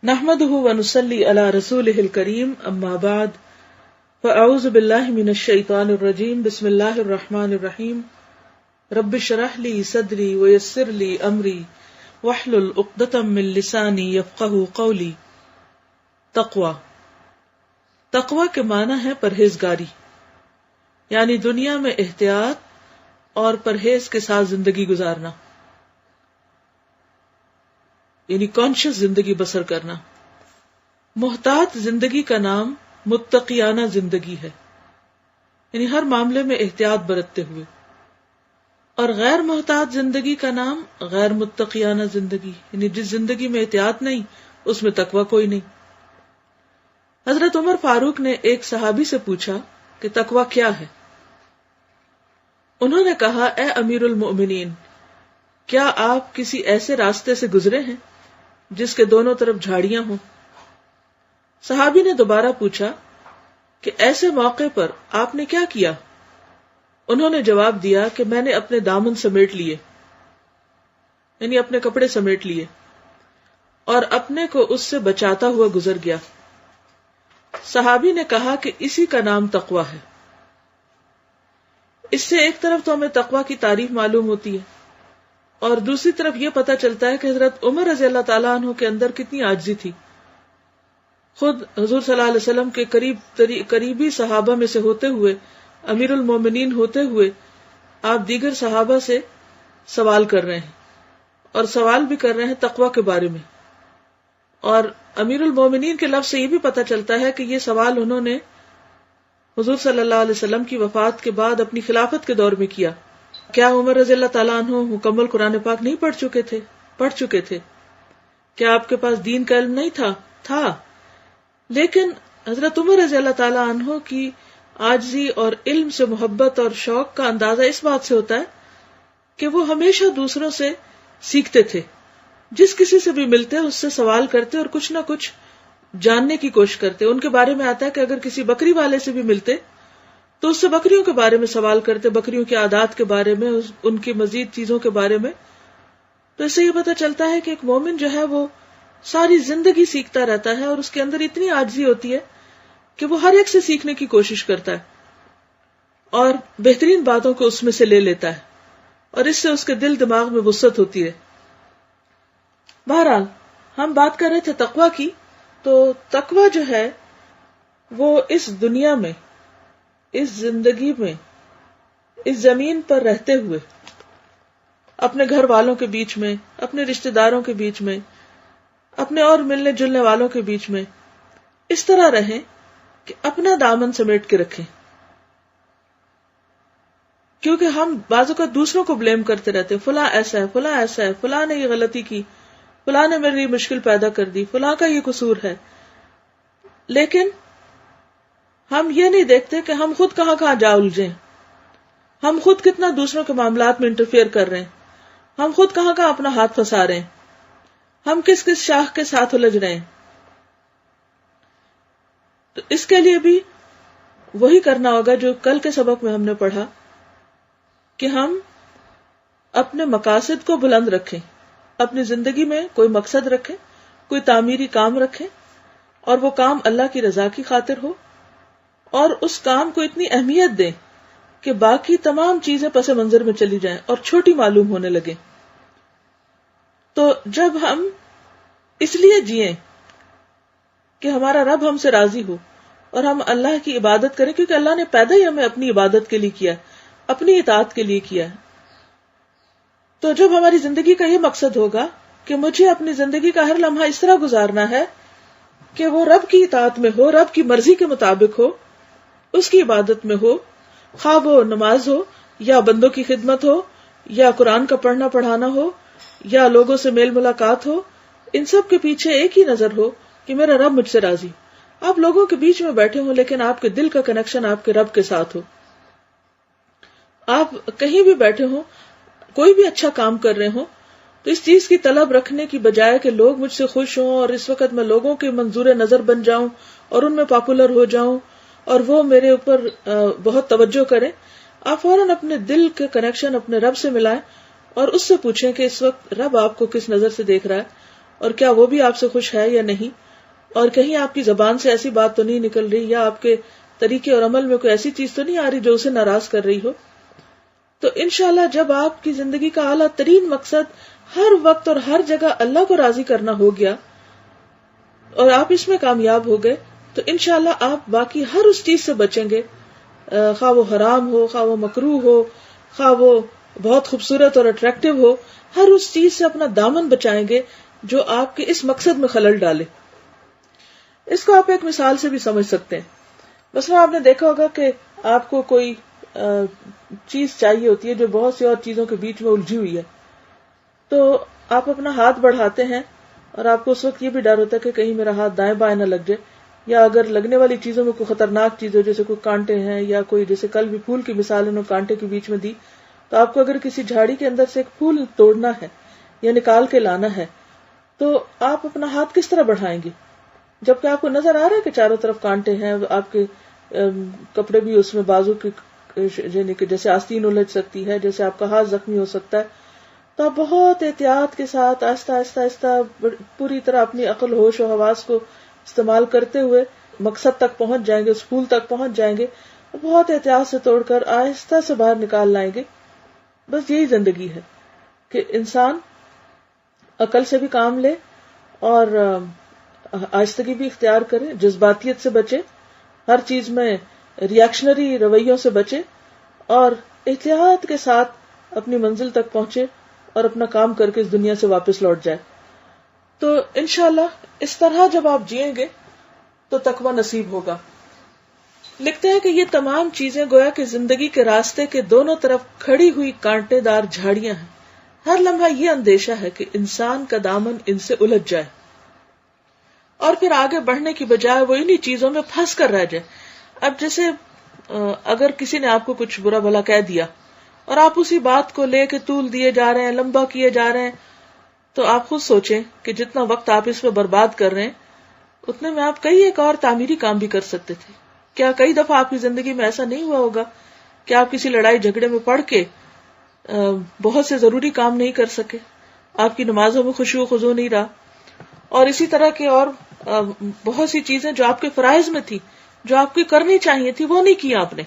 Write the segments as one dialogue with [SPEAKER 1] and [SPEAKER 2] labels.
[SPEAKER 1] نحمده ونصلي على رسوله الكريم اما بعد فاعوذ بالله من الشيطان الرجيم بسم الله الرحمن الرحيم رب اشرح لي صدري ويسر لي امري واحلل عقدة من لساني يفقهوا قولي۔ تقوی کے معنی ہے پرہیزگاری، یعنی دنیا میں احتیاط اور پرہیز کے ساتھ زندگی گزارنا، یعنی کانشیس زندگی بسر کرنا۔ محتاط زندگی کا نام متقیانہ زندگی ہے، یعنی ہر معاملے میں احتیاط برتتے ہوئے، اور غیر محتاط زندگی کا نام غیر متقیانہ زندگی، یعنی جس زندگی میں احتیاط نہیں اس میں تقوی کوئی نہیں۔ حضرت عمر فاروق نے ایک صحابی سے پوچھا کہ تقوی کیا ہے؟ انہوں نے کہا، اے امیر المؤمنین، کیا آپ کسی ایسے راستے سے گزرے ہیں جس کے دونوں طرف جھاڑیاں ہوں؟ صحابی نے دوبارہ پوچھا کہ ایسے موقع پر آپ نے کیا کیا؟ انہوں نے جواب دیا کہ میں نے اپنے دامن سمیٹ لیے، یعنی اپنے کپڑے سمیٹ لیے، اور اپنے کو اس سے بچاتا ہوا گزر گیا۔ صحابی نے کہا کہ اسی کا نام تقوی ہے۔ اس سے ایک طرف تو ہمیں تقوی کی تعریف معلوم ہوتی ہے، اور دوسری طرف یہ پتہ چلتا ہے کہ حضرت عمر رضی اللہ تعالیٰ عنہ کے اندر کتنی عاجزی تھی۔ خود حضور صلی اللہ علیہ وسلم کے قریبی صحابہ میں سے ہوتے ہوئے، امیر المومنین ہوتے ہوئے، آپ دیگر صحابہ سے سوال کر رہے ہیں، اور سوال بھی کر رہے ہیں تقوی کے بارے میں۔ اور امیر المومنین کے لفظ سے یہ بھی پتہ چلتا ہے کہ یہ سوال انہوں نے حضور صلی اللہ علیہ وسلم کی وفات کے بعد اپنی خلافت کے دور میں کیا۔ کیا عمر رضی اللہ تعالیٰ عنہ مکمل قرآن پاک نہیں پڑھ چکے تھے؟ کیا آپ کے پاس دین کا علم نہیں تھا؟ لیکن حضرت عمر رضی اللہ تعالیٰ عنہ کی عاجزی اور علم سے محبت اور شوق کا اندازہ اس بات سے ہوتا ہے کہ وہ ہمیشہ دوسروں سے سیکھتے تھے۔ جس کسی سے بھی ملتے اس سے سوال کرتے اور کچھ نہ کچھ جاننے کی کوشش کرتے۔ ان کے بارے میں آتا ہے کہ اگر کسی بکری والے سے بھی ملتے تو اس سے بکریوں کے بارے میں سوال کرتے، بکریوں کی عادات کے بارے میں، ان کی مزید چیزوں کے بارے میں۔ تو اس سے یہ پتہ چلتا ہے کہ ایک مومن جو ہے وہ ساری زندگی سیکھتا رہتا ہے، اور اس کے اندر اتنی عاجزی ہوتی ہے کہ وہ ہر ایک سے سیکھنے کی کوشش کرتا ہے اور بہترین باتوں کو اس میں سے لے لیتا ہے، اور اس سے اس کے دل دماغ میں وسعت ہوتی ہے۔ بہرحال ہم بات کر رہے تھے تقوی کی، تو تقوی جو ہے وہ اس دنیا میں، اس زندگی میں، اس زمین پر رہتے ہوئے اپنے گھر والوں کے بیچ میں، اپنے رشتہ داروں کے بیچ میں، اپنے اور ملنے جلنے والوں کے بیچ میں اس طرح رہیں کہ اپنا دامن سمیٹ کے رکھیں۔ کیونکہ ہم بعض اوقات دوسروں کو بلیم کرتے رہتے ہیں، فلاں ایسا ہے، فلاں ایسا ہے، فلاں نے یہ غلطی کی، فلاں نے میرے لیے مشکل پیدا کر دی، فلاں کا یہ قصور ہے، لیکن ہم یہ نہیں دیکھتے کہ ہم خود کہاں کہاں جا الجھے، ہم خود کتنا دوسروں کے معاملات میں انٹرفیئر کر رہے ہیں، ہم خود کہاں کہاں اپنا ہاتھ پھنسا رہے ہیں، ہم کس کس شاخ کے ساتھ الجھ رہے ہیں۔ تو اس کے لیے بھی وہی کرنا ہوگا جو کل کے سبق میں ہم نے پڑھا، کہ ہم اپنے مقاصد کو بلند رکھیں، اپنی زندگی میں کوئی مقصد رکھیں، کوئی تعمیری کام رکھیں، اور وہ کام اللہ کی رضا کی خاطر ہو، اور اس کام کو اتنی اہمیت دیں کہ باقی تمام چیزیں پس منظر میں چلی جائیں اور چھوٹی معلوم ہونے لگیں۔ تو جب ہم اس لیے جئیں کہ ہمارا رب ہم سے راضی ہو اور ہم اللہ کی عبادت کریں، کیونکہ اللہ نے پیدا ہی ہمیں اپنی عبادت کے لیے کیا، اپنی اطاعت کے لیے کیا ہے، تو جب ہماری زندگی کا یہ مقصد ہوگا کہ مجھے اپنی زندگی کا ہر لمحہ اس طرح گزارنا ہے کہ وہ رب کی اطاعت میں ہو، رب کی مرضی کے مطابق ہو، اس کی عبادت میں ہو، خواہ وہ نماز ہو یا بندوں کی خدمت ہو یا قرآن کا پڑھنا پڑھانا ہو یا لوگوں سے میل ملاقات ہو، ان سب کے پیچھے ایک ہی نظر ہو کہ میرا رب مجھ سے راضی۔ آپ لوگوں کے بیچ میں بیٹھے ہوں لیکن آپ کے دل کا کنیکشن آپ کے رب کے ساتھ ہو۔ آپ کہیں بھی بیٹھے ہوں، کوئی بھی اچھا کام کر رہے ہوں، تو اس چیز کی طلب رکھنے کی بجائے کہ لوگ مجھ سے خوش ہوں اور اس وقت میں لوگوں کے منظور نظر بن جاؤں اور ان میں پاپولر ہو جاؤں اور وہ میرے اوپر بہت توجہ کریں، آپ فوراً اپنے دل کے کنیکشن اپنے رب سے ملائیں اور اس سے پوچھیں کہ اس وقت رب آپ کو کس نظر سے دیکھ رہا ہے، اور کیا وہ بھی آپ سے خوش ہے یا نہیں, اور کہیں آپ کی زبان سے ایسی بات تو نہیں نکل رہی یا آپ کے طریقے اور عمل میں کوئی ایسی چیز تو نہیں آ رہی جو اسے ناراض کر رہی ہو. تو انشاءاللہ جب آپ کی زندگی کا اعلیٰ ترین مقصد ہر وقت اور ہر جگہ اللہ کو راضی کرنا ہو گیا اور آپ اس میں کامیاب ہو گئے, تو انشاءاللہ آپ باقی ہر اس چیز سے بچیں گے, خواہ وہ حرام ہو, خواہ وہ مکروہ ہو, خواہ وہ بہت خوبصورت اور اٹریکٹیو ہو, ہر اس چیز سے اپنا دامن بچائیں گے جو آپ کے اس مقصد میں خلل ڈالے. اس کو آپ ایک مثال سے بھی سمجھ سکتے ہیں. مثلا آپ نے دیکھا ہوگا کہ آپ کو کوئی چیز چاہیے ہوتی ہے جو بہت سی اور چیزوں کے بیچ میں الجھی ہوئی ہے, تو آپ اپنا ہاتھ بڑھاتے ہیں اور آپ کو اس وقت یہ بھی ڈر ہوتا ہے کہ کہیں میرا ہاتھ دائیں بائیں نہ لگ جائے, یا اگر لگنے والی چیزوں میں کوئی خطرناک چیز ہو جیسے کوئی کانٹے ہیں یا کوئی, جیسے کل بھی پھول کی مثال انہوں کانٹے کے بیچ میں دی, تو آپ کو اگر کسی جھاڑی کے اندر سے ایک پھول توڑنا ہے یا نکال کے لانا ہے تو آپ اپنا ہاتھ کس طرح بڑھائیں گے جبکہ آپ کو نظر آ رہا ہے کہ چاروں طرف کانٹے ہیں, آپ کے کپڑے بھی اس میں بازو کی یعنی کہ جیسے آستین الجھ سکتی ہے, جیسے آپ کا ہاتھ زخمی ہو سکتا ہے, تو آپ بہت احتیاط کے ساتھ آہستہ آہستہ آہستہ پوری طرح اپنی عقل ہوش و حواس کو استعمال کرتے ہوئے مقصد تک پہنچ جائیں گے, اس پھول تک پہنچ جائیں گے, بہت احتیاط سے توڑ کر آہستہ سے باہر نکال لائیں گے. بس یہی زندگی ہے کہ انسان عقل سے بھی کام لے اور آہستگی بھی اختیار کرے, جذباتیت سے بچے, ہر چیز میں ریاکشنری رویوں سے بچے اور احتیاط کے ساتھ اپنی منزل تک پہنچے اور اپنا کام کر کے اس دنیا سے واپس لوٹ جائے. تو انشاءاللہ اس طرح جب آپ جئیں گے تو تقوی نصیب ہوگا. لکھتے ہیں کہ یہ تمام چیزیں گویا کہ زندگی کے راستے کے دونوں طرف کھڑی ہوئی کانٹے دار جھاڑیاں ہیں. ہر لمحہ یہ اندیشہ ہے کہ انسان کا دامن ان سے الجھ جائے اور پھر آگے بڑھنے کی بجائے وہ انہی چیزوں میں پھنس کر رہ جائے. اب جیسے اگر کسی نے آپ کو کچھ برا بھلا کہہ دیا اور آپ اسی بات کو لے کے طول دیے جا رہے ہیں, لمبا کیے جا رہے ہیں, تو آپ خود سوچیں کہ جتنا وقت آپ اس میں برباد کر رہے ہیں اتنے میں آپ کئی ایک اور تعمیری کام بھی کر سکتے تھے. کیا کئی دفعہ آپ کی زندگی میں ایسا نہیں ہوا ہوگا کہ آپ کسی لڑائی جھگڑے میں پڑ کے بہت سے ضروری کام نہیں کر سکے, آپ کی نمازوں میں خشوع و خضوع نہیں رہا, اور اسی طرح کے اور بہت سی چیزیں جو آپ کے فرائض میں تھی, جو آپ کی کرنی چاہیے تھی, وہ نہیں کی آپ نے.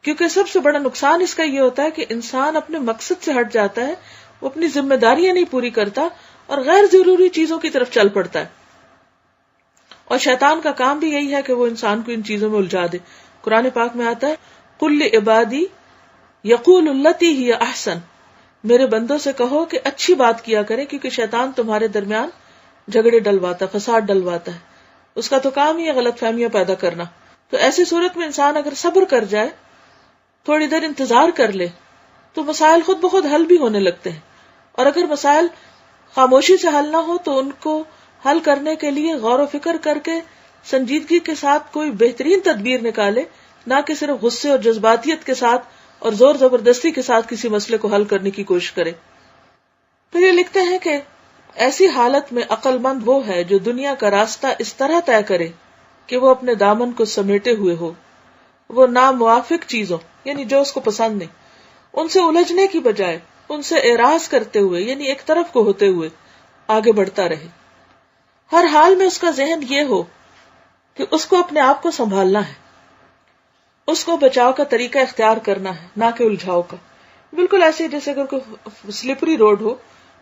[SPEAKER 1] کیونکہ سب سے بڑا نقصان اس کا یہ ہوتا ہے کہ انسان اپنے مقصد سے ہٹ جاتا ہے, وہ اپنی ذمہ داریاں نہیں پوری کرتا اور غیر ضروری چیزوں کی طرف چل پڑتا ہے. اور شیطان کا کام بھی یہی ہے کہ وہ انسان کو ان چیزوں میں الجھا دے. قرآن پاک میں آتا ہے قل لعبادی یقول التی ہی احسن, میرے بندوں سے کہو کہ اچھی بات کیا کرے, کیونکہ شیطان تمہارے درمیان جھگڑے ڈلواتا, فساد ڈلواتا ہے. اس کا تو کام ہی ہے غلط فہمیاں پیدا کرنا. تو ایسی صورت میں انسان اگر صبر کر جائے, تھوڑی دیر انتظار کر لے, تو مسائل خود بخود حل بھی ہونے لگتے ہیں. اور اگر مسائل خاموشی سے حل نہ ہو تو ان کو حل کرنے کے لیے غور و فکر کر کے سنجیدگی کے ساتھ کوئی بہترین تدبیر نکالے, نہ کہ صرف غصے اور جذباتیت کے ساتھ اور زور زبردستی کے ساتھ کسی مسئلے کو حل کرنے کی کوشش کرے. پھر یہ لکھتے ہیں کہ ایسی حالت میں عقل مند وہ ہے جو دنیا کا راستہ اس طرح طے کرے کہ وہ اپنے دامن کو سمیٹے ہوئے ہو, وہ ناموافق چیزوں یعنی جو اس کو پسند نہیں, ان سے الجھنے کی بجائے ان سے اعراض کرتے ہوئے یعنی ایک طرف کو ہوتے ہوئے آگے بڑھتا رہے. ہر حال میں اس کا ذہن یہ ہو کہ اس کو اپنے آپ کو سنبھالنا ہے, اس کو بچاؤ کا طریقہ اختیار کرنا ہے, نہ کہ الجھاؤ کا. بالکل ایسے جیسے اگر کوئی سلپری روڈ ہو,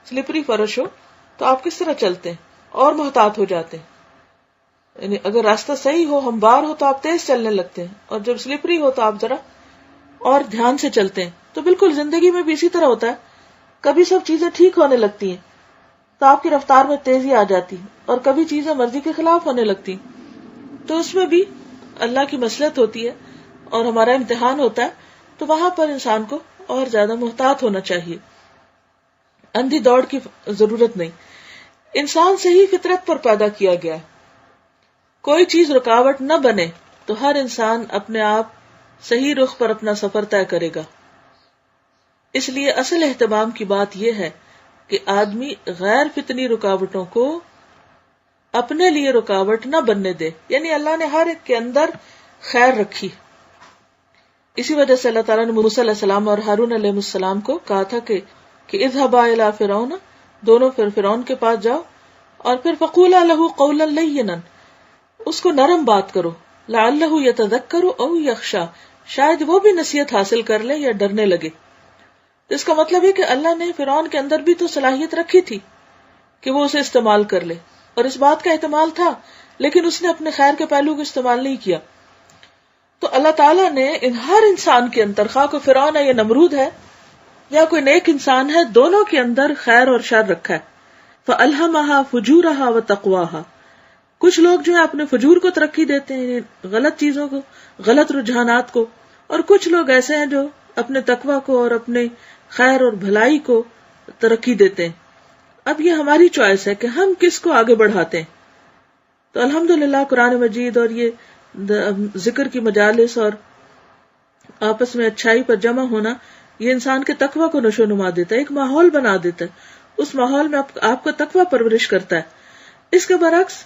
[SPEAKER 1] سلپری فرش ہو, تو آپ کس طرح چلتے ہیں اور محتاط ہو جاتے ہیں. یعنی اگر راستہ صحیح ہو, ہموار ہو, تو آپ تیز چلنے لگتے ہیں, اور جب سلپری ہو تو آپ ذرا اور دھیان سے چلتے ہیں. تو بالکل زندگی میں بھی اسی طرح ہوتا ہے. کبھی سب چیزیں ٹھیک ہونے لگتی ہیں تو آپ کی رفتار میں تیزی آ جاتی, اور کبھی چیزیں مرضی کے خلاف ہونے لگتی, تو اس میں بھی اللہ کی مصلحت ہوتی ہے اور ہمارا امتحان ہوتا ہے. تو وہاں پر انسان کو اور زیادہ محتاط ہونا چاہیے, اندھی دوڑ کی ضرورت نہیں. انسان صحیح فطرت پر پیدا کیا گیا ہے, کوئی چیز رکاوٹ نہ بنے تو ہر انسان اپنے آپ صحیح رخ پر اپنا سفر طے کرے گا. اس لیے اصل اہتمام کی بات یہ ہے کہ آدمی غیر فطری رکاوٹوں کو اپنے لیے رکاوٹ نہ بننے دے. یعنی اللہ نے ہر ایک کے اندر خیر رکھی. اسی وجہ سے اللہ تعالیٰ نے موسیٰ علیہ السلام اور ہارون علیہ السلام کو کہا تھا کہ اذهبا الی فرعون دونوں پھر فرعون کے پاس جاؤ اور پھر فقولا لہ قولا لینا، اس کو نرم بات کرو، لعلہ یتذکر او یخشی، شاید وہ بھی نصیحت حاصل کر لے یا ڈرنے لگے۔ اس کا مطلب ہے کہ اللہ نے فرعون کے اندر بھی تو صلاحیت رکھی تھی کہ وہ اسے استعمال کر لے، اور اس بات کا احتمال تھا، لیکن اس نے اپنے خیر کے پہلو کو استعمال نہیں کیا۔ تو اللہ تعالیٰ نے ہر انسان کے اندر، خواہ کوئی فرعون ہے یا نمرود ہے یا کوئی نیک انسان ہے، دونوں کے اندر خیر اور شر رکھا ہے۔ فَأَلْهَمَهَا فُجُورَهَا وَتَقْوَاهَا، کچھ لوگ جو ہے اپنے فجور کو ترقی دیتے ہیں، غلط چیزوں کو، غلط رجحانات کو، اور کچھ لوگ ایسے ہیں جو اپنے تقوی کو اور اپنے خیر اور بھلائی کو ترقی دیتے ہیں۔ اب یہ ہماری چوائس ہے کہ ہم کس کو آگے بڑھاتے ہیں۔ تو الحمدللہ قرآن مجید اور یہ ذکر کی مجالس اور آپس میں اچھائی پر جمع ہونا، یہ انسان کے تقوی کو نشو نما دیتا ہے، ایک ماحول بنا دیتا ہے، اس ماحول میں آپ کا تقوی پرورش کرتا ہے۔ اس کے برعکس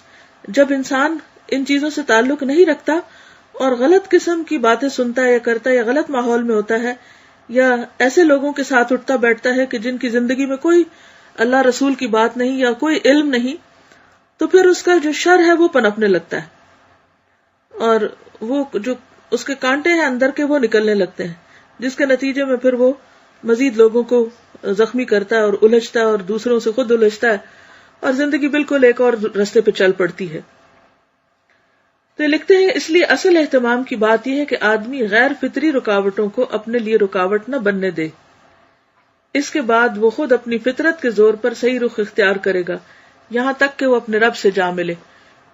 [SPEAKER 1] جب انسان ان چیزوں سے تعلق نہیں رکھتا اور غلط قسم کی باتیں سنتا ہے یا کرتا ہے یا غلط ماحول میں ہوتا ہے یا ایسے لوگوں کے ساتھ اٹھتا بیٹھتا ہے کہ جن کی زندگی میں کوئی اللہ رسول کی بات نہیں یا کوئی علم نہیں، تو پھر اس کا جو شر ہے وہ پنپنے لگتا ہے اور وہ جو اس کے کانٹے ہیں اندر کے وہ نکلنے لگتے ہیں، جس کے نتیجے میں پھر وہ مزید لوگوں کو زخمی کرتا ہے اور الجھتا ہے اور دوسروں سے خود الجھتا ہے اور زندگی بالکل ایک اور رستے پہ چل پڑتی ہے۔ تو لکھتے ہیں اس لیے اصل اہتمام کی بات یہ ہے کہ آدمی غیر فطری رکاوٹوں کو اپنے لیے رکاوٹ نہ بننے دے، اس کے بعد وہ خود اپنی فطرت کے زور پر صحیح رخ اختیار کرے گا یہاں تک کہ وہ اپنے رب سے جا ملے۔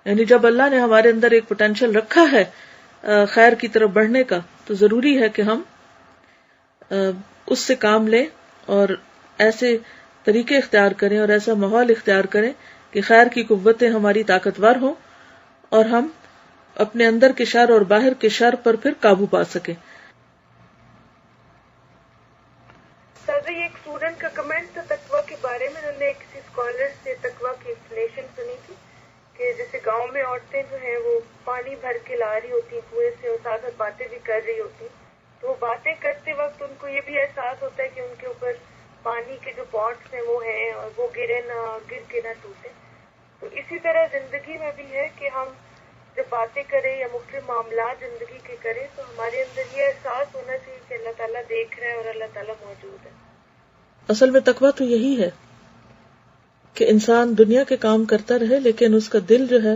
[SPEAKER 1] یعنی جب اللہ نے ہمارے اندر ایک پوٹینشل رکھا ہے خیر کی طرف بڑھنے کا، تو ضروری ہے کہ ہم اس سے کام لیں اور ایسے طریقے اختیار کریں اور ایسا ماحول اختیار کریں کہ خیر کی قوتیں ہماری طاقتور ہوں اور ہم اپنے اندر کے شر اور باہر کے شر پر پھر قابو پا سکیں۔
[SPEAKER 2] سر یہ ایک اسٹوڈنٹ کا کمنٹ تھا تقویٰ کے بارے میں، انہوں نے کسی اسکالر سے تقویٰ کی ایکسپلینیشن سنی تھی کہ جیسے گاؤں میں عورتیں جو ہیں وہ پانی بھر کے لا رہی ہوتی ہیں کنویں سے اور ساتھ ساتھ باتیں بھی کر رہی ہوتی ہیں، تو وہ باتیں کرتے وقت ان کو یہ بھی احساس ہوتا ہے کہ ان کے اوپر پانی کے جو پاٹس ہیں وہ ہیں اور وہ گر کے نہ ٹوٹے۔ تو اسی طرح زندگی میں بھی ہے کہ ہم جب باتیں کریں یا مختلف معاملات زندگی کے کریں تو ہمارے اندر یہ احساس ہونا چاہیے کہ اللہ تعالیٰ دیکھ رہا ہے اور اللہ تعالیٰ موجود ہے۔
[SPEAKER 1] اصل میں تقویٰ تو یہی ہے کہ انسان دنیا کے کام کرتا رہے لیکن اس کا دل جو ہے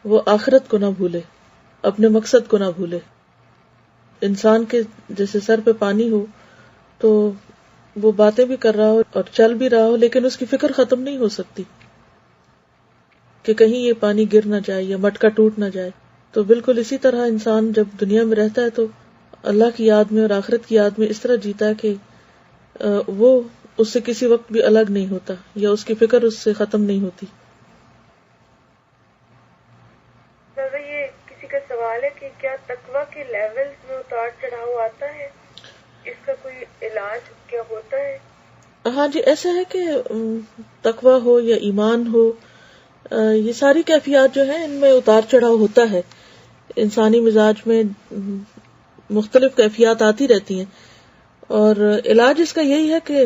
[SPEAKER 1] وہ آخرت کو نہ بھولے، اپنے مقصد کو نہ بھولے۔ انسان کے جیسے سر پہ پانی ہو تو وہ باتیں بھی کر رہا ہو اور چل بھی رہا ہو لیکن اس کی فکر ختم نہیں ہو سکتی کہ کہیں یہ پانی گر نہ جائے یا مٹکا ٹوٹ نہ جائے۔ تو بالکل اسی طرح انسان جب دنیا میں رہتا ہے تو اللہ کی یاد میں اور آخرت کی یاد میں اس طرح جیتا ہے کہ وہ اس سے کسی وقت بھی الگ نہیں ہوتا یا اس کی فکر اس سے ختم نہیں ہوتی۔
[SPEAKER 2] یہ کسی کا سوال ہے کہ کیا تقویٰ کے لیولز میں اتار چڑھاؤ آتا ہے، اس کا کوئی علاج کیا ہوتا ہے؟
[SPEAKER 1] ہاں جی، ایسا ہے کہ تقویٰ ہو یا ایمان ہو، یہ ساری کیفیات جو ہیں ان میں اتار چڑھاؤ ہوتا ہے۔ انسانی مزاج میں مختلف کیفیات آتی رہتی ہیں اور علاج اس کا یہی ہے کہ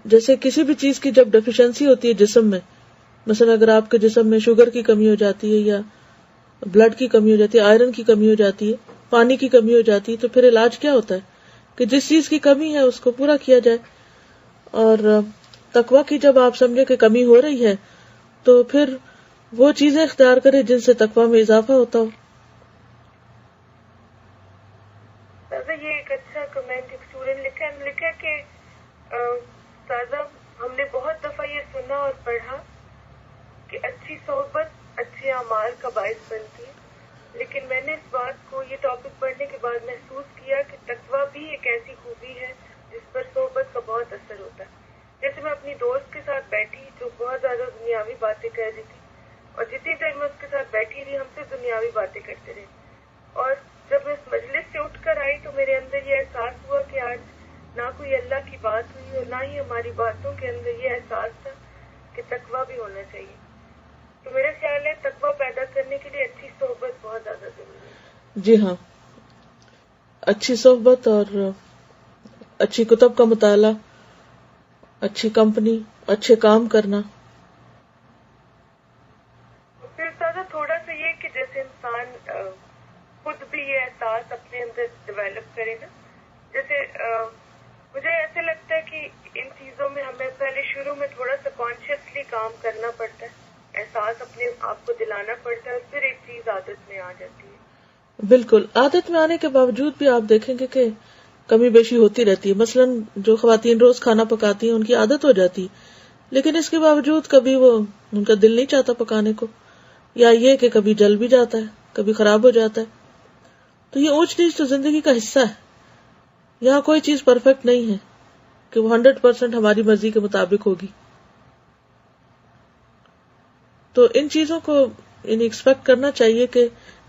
[SPEAKER 1] جیسے کسی بھی چیز کی جب ڈیفیشنسی ہوتی ہے جسم میں، مثلا اگر آپ کے جسم میں شوگر کی کمی ہو جاتی ہے یا بلڈ کی کمی ہو جاتی ہے، آئرن کی کمی ہو جاتی ہے، پانی کی کمی ہو جاتی ہے، تو پھر علاج کیا ہوتا ہے کہ جس چیز کی کمی ہے اس کو پورا کیا جائے۔ اور تقویٰ کی جب آپ سمجھے کہ کمی ہو رہی ہے تو پھر وہ چیزیں اختیار کریں جن سے تقویٰ میں اضافہ ہوتا ہو۔
[SPEAKER 2] یہ ایک اچھا کمنٹ ایک اسٹوڈنٹ لکھا کہ تازہ ہم نے بہت دفعہ یہ سنا اور پڑھا کہ اچھی صحبت اچھے اعمال کا باعث بنتی ہے، لیکن میں نے اس بات کو یہ ٹاپک پڑھنے کے بعد محسوس کیا کہ تقویٰ بھی ایک ایسی خوبی ہے جس پر صحبت کا بہت اثر ہوتا ہے۔ جیسے میں اپنی دوست کے ساتھ بیٹھی جو بہت زیادہ دنیاوی باتیں کر رہی تھی اور جتنی دیر میں اس کے ساتھ بیٹھی رہی ہم سے دنیاوی باتیں کرتے رہے، اور جب میں اس مجلس سے اٹھ کر آئی تو میرے اندر یہ احساس ہوا کہ آج نہ کوئی اللہ کی بات ہوئی اور نہ ہی ہماری باتوں کے اندر یہ احساس تھا کہ تقویٰ بھی ہونا چاہیے۔ تو میرا خیال ہے تقویٰ پیدا کرنے کے لیے اچھی صحبت بہت زیادہ ضروری ہے۔
[SPEAKER 1] جی ہاں، اچھی صحبت اور اچھی کتب کا مطالعہ، اچھی کمپنی اچھے کام کرنا.
[SPEAKER 2] پھر زیادہ تھوڑا سا یہ کہ جیسے انسان خود بھی یہ احساس اپنے اندر ڈیولپ کرے نا. جیسے مجھے ایسے لگتا ہے کہ ان چیزوں میں ہمیں پہلے شروع میں تھوڑا سا کانشیسلی کام کرنا پڑتا ہے, احساس اپنے آپ کو دلانا پڑتا ہے, اور پھر ایک چیز عادت میں آ جاتی ہے.
[SPEAKER 1] بالکل, عادت میں آنے کے باوجود بھی آپ دیکھیں گے کہ کمی بیشی ہوتی رہتی ہے. مثلاً جو خواتین روز کھانا پکاتی ہیں ان کی عادت ہو جاتی, لیکن اس کے باوجود کبھی وہ ان کا دل نہیں چاہتا پکانے کو, یا یہ کہ کبھی جل بھی جاتا ہے, کبھی خراب ہو جاتا ہے. تو یہ اونچ نیچ تو زندگی کا حصہ ہے. یہاں کوئی چیز پرفیکٹ نہیں ہے کہ وہ 100% ہماری مرضی کے مطابق ہوگی. تو ان چیزوں کو ایکسپیکٹ کرنا چاہیے کہ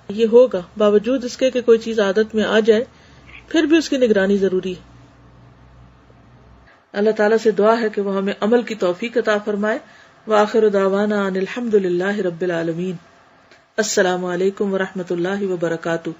[SPEAKER 1] یہ ہوگا, باوجود اس کے کہ کوئی چیز عادت میں آ جائے پھر بھی اس کی نگرانی ضروری ہے. اللہ تعالیٰ سے دعا ہے کہ وہ ہمیں عمل کی توفیق عطا فرمائے. وآخر دعوانا ان الحمد للہ رب العالمین. السلام علیکم ورحمۃ اللہ وبرکاتہ.